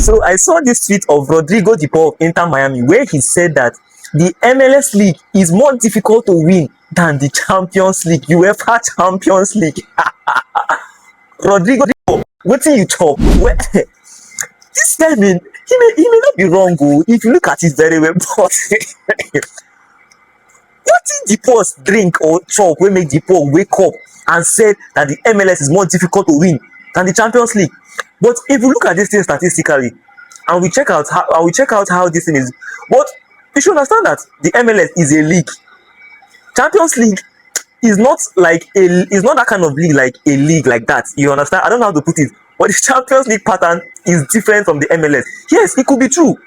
So I saw this tweet of Rodrigo de Paul of Inter Miami where he said that the MLS League is more difficult to win than the Champions League, UEFA Champions League. Rodrigo de Paul, wetin you chop? Well, this guy, mean, he may not be wrong, oh, if you look at it very well, but wetin de Paul drink or chop wey make de Paul wake up and said that the MLS is more difficult to win than the Champions League? But if you look at this thing statistically, and we check out how this thing is, but you should understand that the MLS is a league. Champions League is not that kind of league, like a league like that. You understand? I don't know how to put it, but the Champions League pattern is different from the MLS. Yes, it could be true.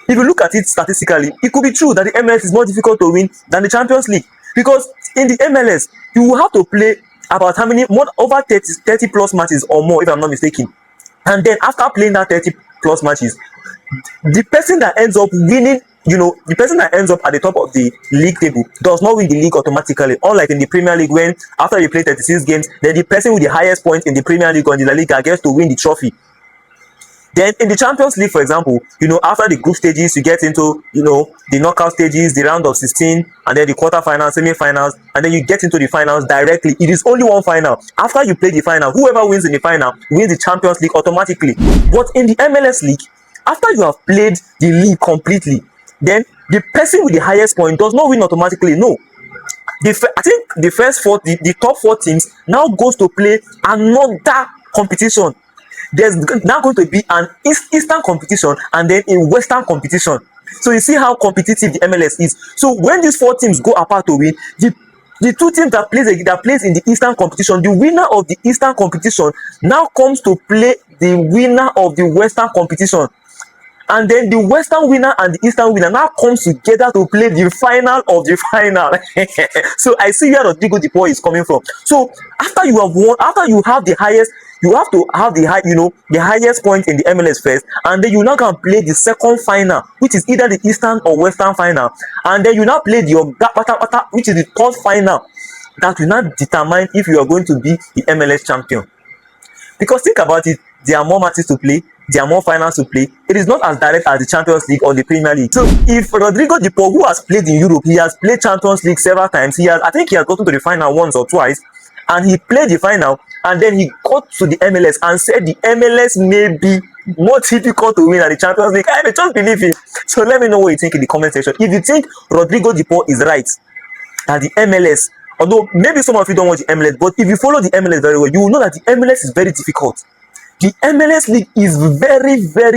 If you look at it statistically, it could be true that the MLS is more difficult to win than the Champions League, because in the MLS you will have to play about how many more, over 30 plus matches or more, if I'm not mistaken. And then after playing that 30 plus matches, the person that ends up winning, the person that ends up at the top of the league table does not win the league automatically. Unlike in the Premier League, when after you play 36 games, then the person with the highest points in the Premier League or in the La Liga gets to win the trophy. Then in the Champions League, for example, after the group stages, you get into, the knockout stages, the round of 16, and then the quarterfinals, semi-finals, and then you get into the finals directly. It is only one final. After you play the final, whoever wins in the final wins the Champions League automatically. But in the MLS League, after you have played the league completely, then the person with the highest point does not win automatically. No. I think the top 4 teams now goes to play another competition. There's now going to be an Eastern competition and then a Western competition. So you see how competitive the MLS is. So when these 4 teams go apart to win, the 2 teams that plays in the Eastern competition, the winner of the Eastern competition now comes to play the winner of the Western competition. And then the Western winner and the Eastern winner now comes together to play the final of the final. So I see where Rodrigo de Paul is coming from. So after you have won, after you have the highest, you have to have the highest point in the MLS first, and then you now can play the second final, which is either the Eastern or Western final, and then you now play which is the third final that will not determine if you are going to be the MLS champion. Because think about it, there are more matches to play, there are more finals to play. It is not as direct as the Champions League or the Premier League. So if Rodrigo de Paul, who has played in Europe, he has played Champions League several times, I think he has gotten to the final once or twice, and he played the final, and then he got to the MLS and said the MLS may be more difficult to win than the Champions League. I just believe him. So let me know what you think in the comment section. If you think Rodrigo de Paul is right, that the MLS, although maybe some of you don't watch the MLS, but if you follow the MLS very well, you will know that the MLS is very difficult. The MLS League is very, very